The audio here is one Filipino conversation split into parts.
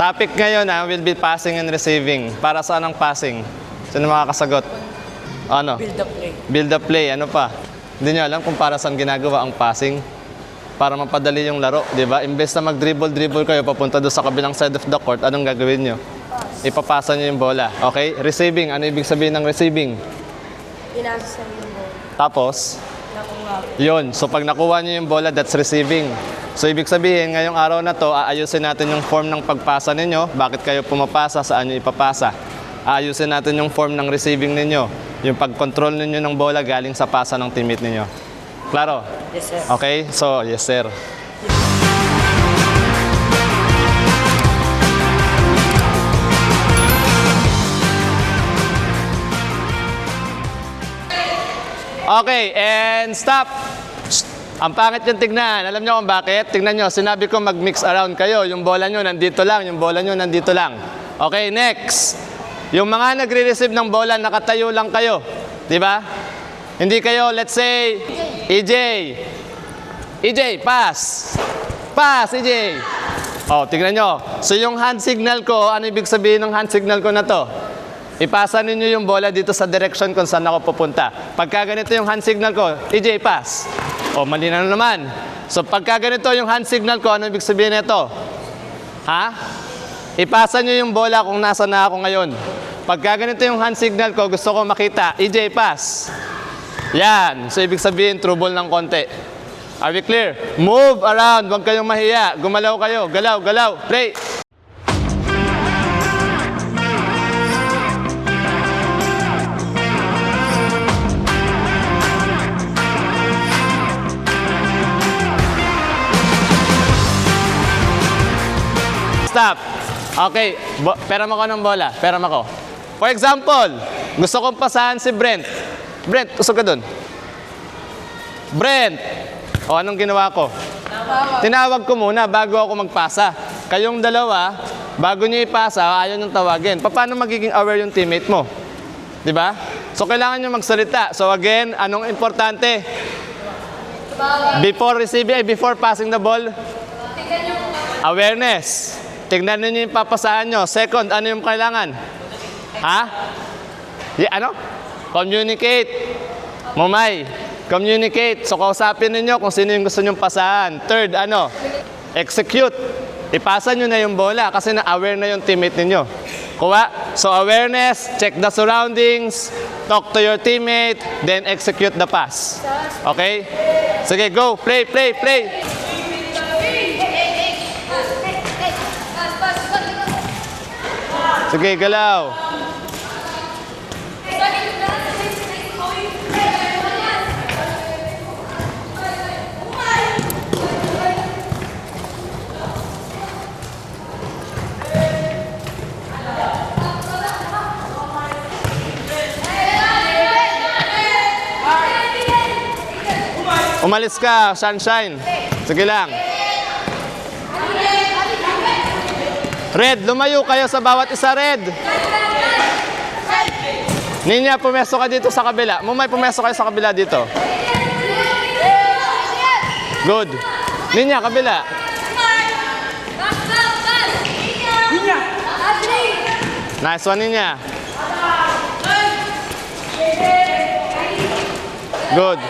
Topic ngayon will be passing and receiving. Para saan ang passing? Sino makakasagot? Ano? Build up play. Build up play. Ano pa? Hindi nyo alam kung para saan ginagawa ang passing. Para mapadali yung laro, di ba? Imbes na mag-dribble kayo papunta doon sa kabilang side of the court, anong gagawin nyo? Ipapasa nyo yung bola. Okay? Receiving. Ano ibig sabihin ng receiving? Pinasa sa yung ball. Tapos? Nakuha. Yun. So pag nakuha nyo yung bola, that's receiving. So ibig sabihin, ngayong araw na to, aayusin natin yung form ng pagpasa ninyo. Bakit kayo pumapasa? Saan nyo ipapasa? Aayusin natin yung form ng receiving ninyo. Yung pag-control ninyo ng bola galing sa pasa ng teammate ninyo. Klaro? Yes, sir. Okay? So, yes sir. Okay, and stop. Shh. Ang pangit yung tignan. Alam nyo kung bakit? Tignan nyo, sinabi ko mag-mix around kayo. Yung bola nyo nandito lang, yung bola nyo nandito lang. Okay, next. Yung mga nagre-receive ng bola, nakatayo lang kayo. Di ba? Hindi kayo, let's say, EJ. EJ, pass. Pass, EJ. Oh, tignan nyo. So yung hand signal ko, ano ibig sabihin ng hand signal ko na to? Ipasa ninyo yung bola dito sa direction kung saan ako pupunta. Pagka ganito yung hand signal ko, EJ, pass. O, mali na naman. So, pagka ganito yung hand signal ko, ano ibig sabihin nito? Ha? Ipasa nyo yung bola kung nasa na ako ngayon. Pagka ganito yung hand signal ko, gusto ko makita, EJ, pass. Yan. So, ibig sabihin, trouble ng konti. Are we clear? Move around. Huwag kayong mahiya. Gumalaw kayo. Galaw, galaw. Play. Stop. Okay. Peram ako ng bola. Peram ako. For example, gusto kong pasahan si Brent. Brent, usog ka dun. Brent. O, anong ginawa ko? Tinawag ko muna bago ako magpasa. Kayong dalawa, bago nyo ipasa, ayaw nyo tawagin. Paano magiging aware yung teammate mo? Di ba? So, kailangan nyo magsalita. So, again, anong importante? Before receiving, before passing the ball? Awareness. Tignan ninyo yung papasahan nyo. Second, ano yung kailangan? Ha? Ano? Communicate. Mumay. Communicate. So, kausapin ninyo kung sino yung gusto nyong pasahan. Third, ano? Execute. Ipasa nyo na yung bola kasi na-aware na yung teammate ninyo. Kuha? So, awareness, check the surroundings, talk to your teammate, then execute the pass. Okay? Sige, go. Play, play, play. Sige, galaw. Umalis ka, sunshine. Sige lang. Red, lumayo kayo sa bawat isa, Red. Ninya, pumesto ka dito sa kabila. Mumay, pumesto kayo sa kabila dito. Good. Ninya, kabila. Nice one, Ninya. Good.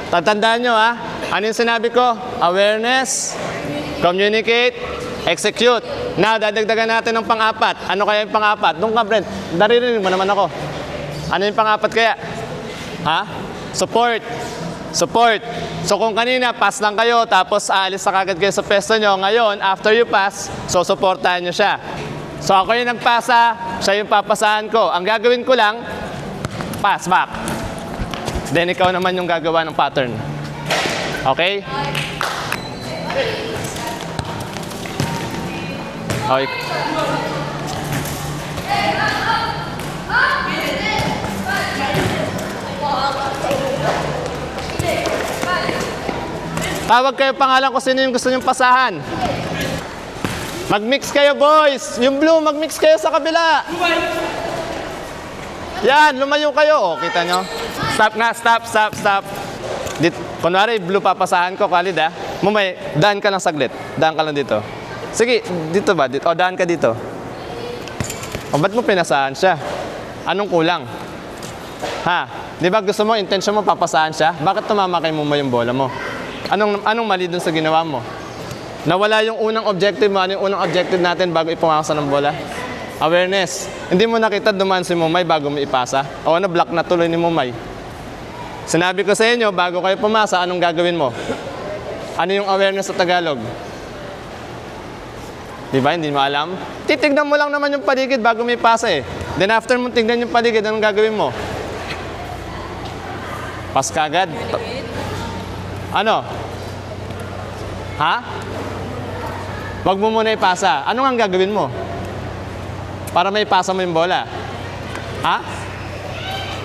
Tatandaan nyo ha, ano yung sinabi ko? Awareness, communicate, execute. Now, dadagdagan natin ng pang-apat. Ano kaya yung pang-apat? Doon ka, Brent. Naririnig mo naman ako. Ano yung pang-apat kaya? Ha? Support. Support. So kung kanina, pass lang kayo, tapos aalis na kagad kayo sa pesto nyo. Ngayon, after you pass, so supportahan nyo siya. So ako yung nagpasa, siya yung papasahan ko. Ang gagawin ko lang, pass back. Then ikaw naman yung gagawa ng pattern. Okay? Okay. Tawag kayo pangalan kung sino yung gusto nyong pasahan. Mag-mix kayo, boys. Yung blue, mag-mix kayo sa kabila. Yan, lumayo kayo. O, kita nyo? Stop nga, stop. Kunwari, blue papasahan ko, Khalid ha. Mumay, daan ka lang saglit. Daan ka lang dito. Sige, dito ba? Dito. O, daan ka dito. O, ba't mo pinasahan siya? Anong kulang? Ha? Di ba gusto mo, intention mo, papasahan siya? Bakit tumamakay mo yung bola mo? Anong mali dun sa ginawa mo? Nawala yung unang objective mo. Ano yung unang objective natin bago ipumasa ng bola? Awareness. Hindi mo nakita dumaan si Mumay bago mo ipasa. O ano, block na tuloy ni Mumay. Sinabi ko sa inyo, bago kayo pumasa, anong gagawin mo? Ano yung awareness sa Tagalog? Di ba? Hindi mo alam? Titignan mo lang naman yung paligid bago may pasa eh. Then after mo tignan yung paligid, anong gagawin mo? Pas kagad? Ano? Ha? Wag mo muna ipasa. Ano nga gagawin mo? Para may pasa mo yung bola. Ha?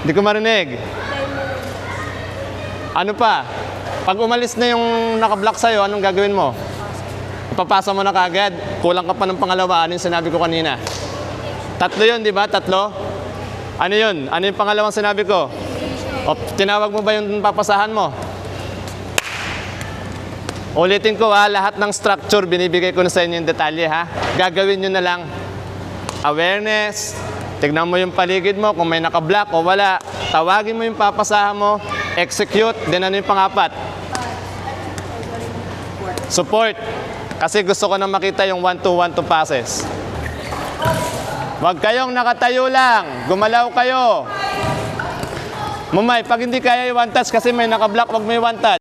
Hindi ko marinig. Ano pa? Pag umalis na yung nakablock sa'yo, anong gagawin mo? Ipapasa mo na kagad. Kulang ka pa ng pangalawa. Ano yung sinabi ko kanina? 3 yun, di ba? 3? Ano yun? Ano yung pangalawang sinabi ko? O, tinawag mo ba yung papasahan mo? Ulitin ko ha, lahat ng structure, binibigay ko na sa inyo yung detalye ha. Gagawin nyo na lang. Awareness, tignan mo yung paligid mo kung may nakablock o wala. Tawagin mo yung papasahan mo, execute, then ano yung pangapat? Support. Kasi gusto ko na makita yung 1-2-1-2 passes. Huwag kayong nakatayo lang, gumalaw kayo. Mumay, pag hindi kaya yung one touch kasi may nakablock, wag may one touch.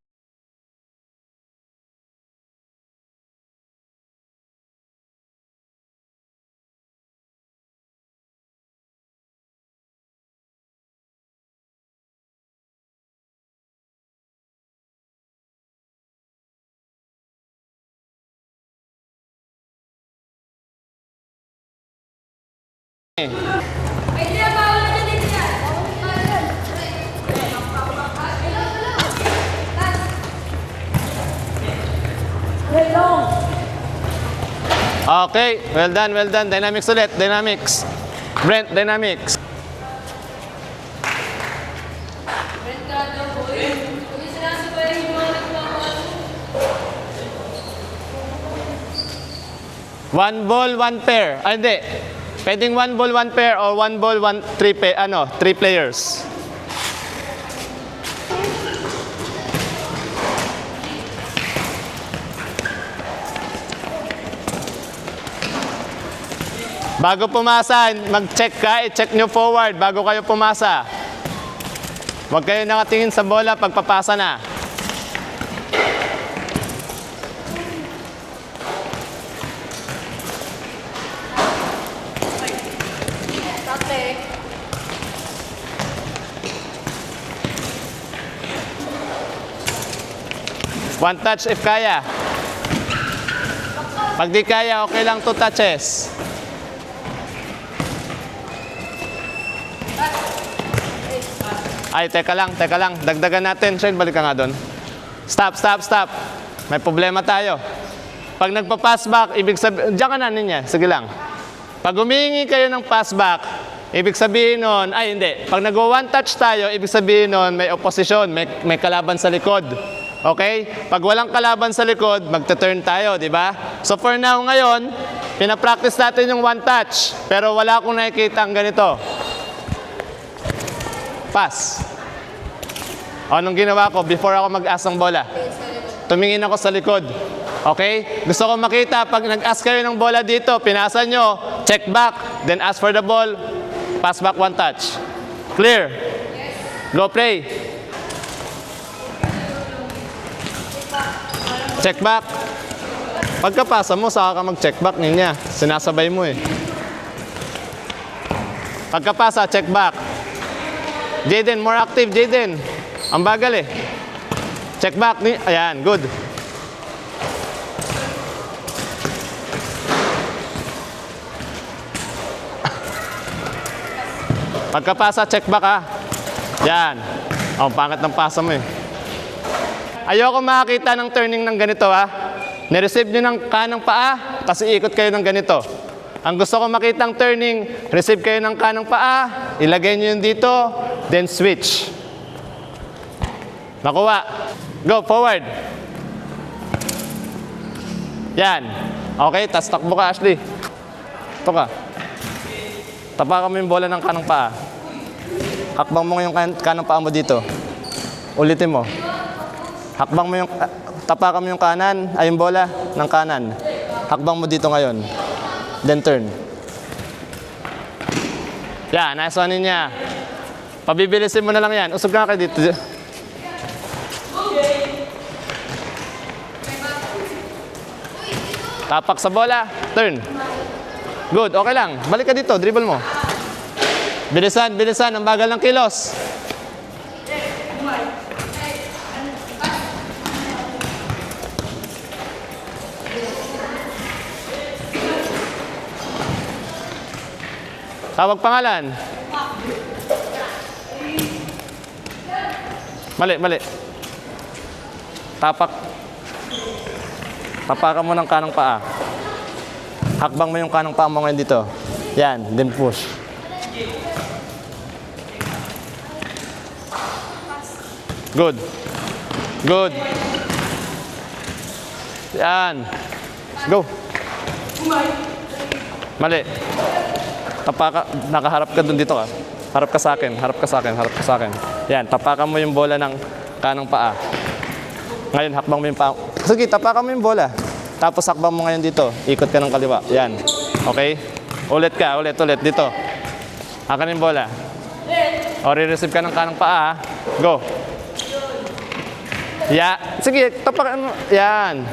Okay, well done, well done. Dynamics ulit, dynamics. Brent, dynamics. One ball, one pair. Ah, hindi. Pwedeng one ball, one pair or one ball, three players. Bago pumasa, mag-check ka, i-check nyo forward bago kayo pumasa. Huwag kayo nakatingin sa bola pagpapasa na. One touch if kaya. Pag di kaya, okay lang 2 touches. Ay, teka lang. Dagdagan natin. Shane, balik ka nga doon. Stop. May problema tayo. Pag nagpa-pass back, ibig sabihin, diyan ka na niya. Sige lang. Pag humingi kayo ng pass back, ibig sabihin nun, ay hindi. Pag nag-one touch tayo, ibig sabihin nun, may opposition, may kalaban sa likod. Okay? Pag walang kalaban sa likod, magta-turn tayo, di ba? So for now ngayon, pinapractice natin yung one touch. Pero wala akong nakikita ang ganito. Pass. Anong ginawa ko before ako mag-ask ng bola? Tumingin ako sa likod. Okay? Gusto ko makita, pag nag-ask kayo ng bola dito, pinasa nyo, check back, then ask for the ball, pass back one touch. Clear? Go play. Check back. Pagkapasa mo, saka ka mag-check back niya. Sinasabay mo eh. Pagkapasa, check back. Jaden, more active, Jaden. Ang bagal eh. Check back. Ayan, good. Pagkapasa, check back ha. Yan. Ang pangat ng pasa mo eh. Ayoko makakita ng turning ng ganito ha. Nireceive nyo ng kanang paa, kasi ikot kayo ng ganito. Ang gusto ko makitang turning, receive kayo ng kanang paa, ilagay nyo yun dito, then switch. Nakuha. Go, forward. Yan. Okay, tas takbo ka, Ashley. Ito ka. Tapakan mo yung bola ng kanang paa. Hakbang mo yung kanang paa mo dito. Ulitin mo. Hakbang mo yung, tapakan mo yung kanan, ay yung bola ng kanan. Hakbang mo dito ngayon. Then turn. Yan, nice one niya. Pabibilisin mo na lang yan. Usog ka kayo dito. Tapak sa bola, turn. Good, okay lang. Balik ka dito, dribble mo. Bilisan, bilisan, ang bagal ng kilos. Tawag pangalan. Mali, mali. Tapak. Tapakan mo ng kanang paa. Hakbang mo yung kanang paa mo ngayon dito. Yan, then push. Good. Good. Yan. Go. Mali. Tapaka, nakaharap ka dun dito ka. Harap ka sa akin, harap ka sa akin, harap ka sa akin. Yan, tapakan mo yung bola ng kanang paa. Ngayon, hakbang mo yung paa. Sige, tapakan mo yung bola. Tapos hakbang mo ngayon dito. Ikot ka ng kaliwa. Yan. Okay? Ulit ka, ulit, ulit. Dito. Hakan yung bola. O, re-receive ka ng kanang paa. Go. Yeah. Sige, tapakan mo. Yan.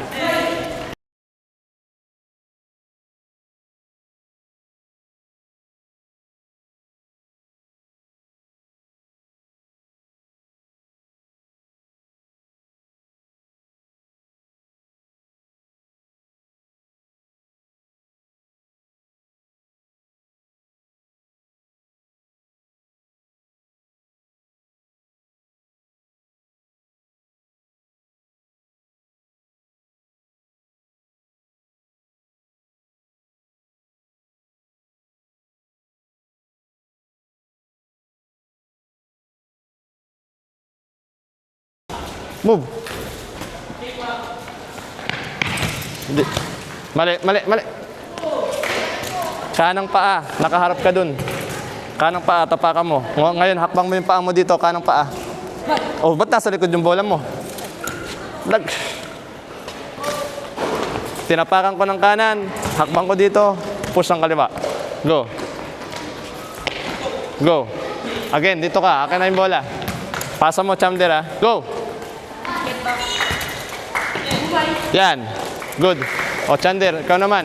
Move. Hindi. Mali, mali, mali. Kanang paa. Nakaharap ka dun. Kanang paa, tapakan mo. Ngayon, hakbang mo yung paa mo dito, kanang paa. Oh, ba't nasa likod yung bola mo? Tinapakan ko ng kanan. Hakbang ko dito. Push ang kaliwa. Go. Go. Again, dito ka. Akin na yung bola. Pasa mo, Chamder, ha. Go. Yan. Good. O, Chander, ikaw naman.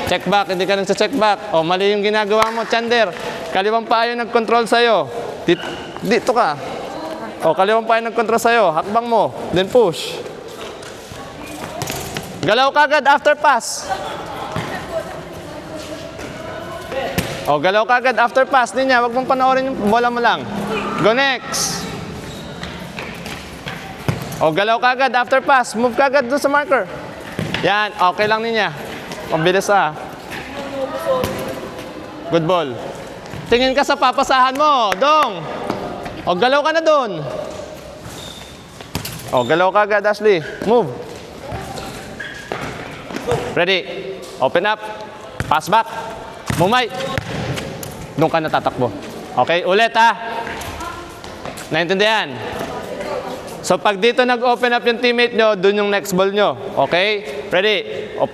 Check back. Hindi ka nagsa-check back. O, mali yung ginagawa mo, Chander. Kaliwang paa yung nag-control sa'yo. Dito ka. O, kaliwang paa yung nag-control sa'yo. Hakbang mo. Then push. Galaw ka agad after pass. O, galaw ka agad after pass. Hindi niya. Huwag mong panoorin yung bola mo lang. Go next. O, galaw ka agad after pass. Move ka agad doon sa marker. Yan, okay lang niya. Mabilis Good ball. Tingin ka sa papasahan mo, Dong. O, galaw ka na doon. O, galaw ka agad, Ashley. Move. Ready. Open up. Pass back. Mumay. Doon ka natatakbo. Okay, ulit ha. Naintindihan? So, pag dito nag-open up yung teammate nyo, dun yung next ball nyo. Okay? Ready?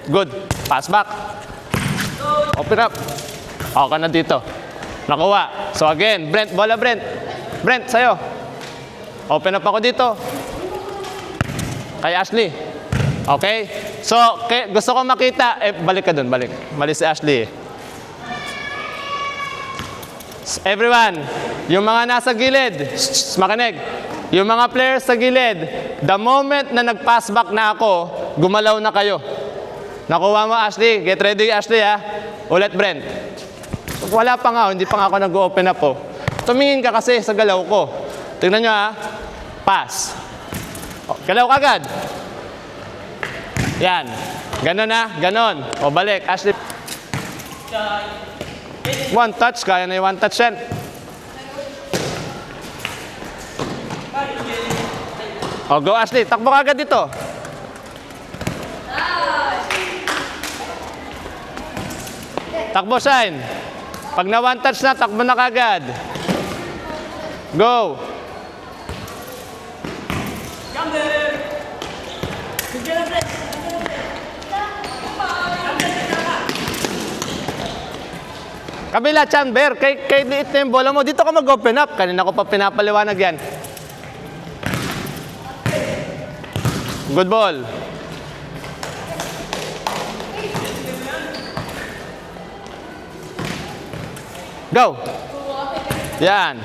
Good. Pass back. Open up. Okay na dito. Nakuha. So, again, Brent, bola Brent. Brent, sa'yo. Open up ako dito. Kay Ashley. Okay? So, gusto ko makita. Balik ka dun, balik. Mali si Ashley. Everyone, yung mga nasa gilid, makinig. Yung mga players sa gilid, the moment na nag-pass back na ako, gumalaw na kayo. Nakuha mo, Ashley. Get ready, Ashley, ha? Ulit, Brent. Wala pa nga, hindi pa nga ako nag-open up, oh. Tumingin ka kasi sa galaw ko. Tingnan nyo, ha? Pass. Oh, galaw ka agad. Yan. Ganon na, ganon. O balik, Ashley. One touch, kaya na yung one touch yan. O go Ashley, takbo ka agad dito. Takbo Shine. Pag na one touch na, takbo na kagad. Go. Kabila, Chamber. Kay liit na yung bola mo. Dito ka mag-open up. Kanina ko pa pinapaliwanag yan. Good ball. Go. Yan.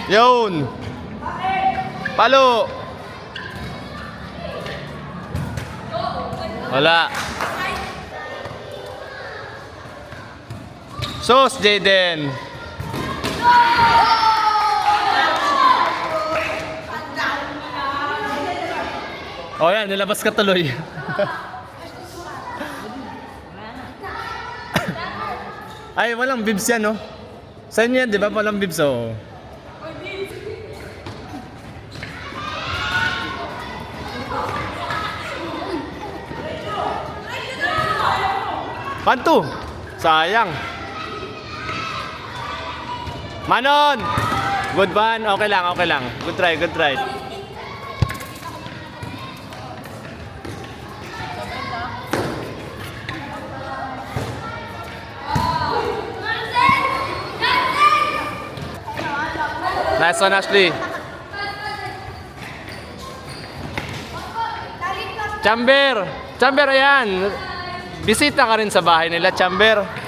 Yun. Palo. Wala. Sos, Jaden. Oh yan, nilabas ka tuloy. Ay, walang bibs yan, no? Sa inyo yan, di ba? Walang bibs, oh. Pantu. Sayang. Manon. Good one. Okay lang, okay lang. Good try, good try. Nice one, Ashley. Chamber. Chamber, ayan. Bisita ka rin sa bahay nila, Chamber.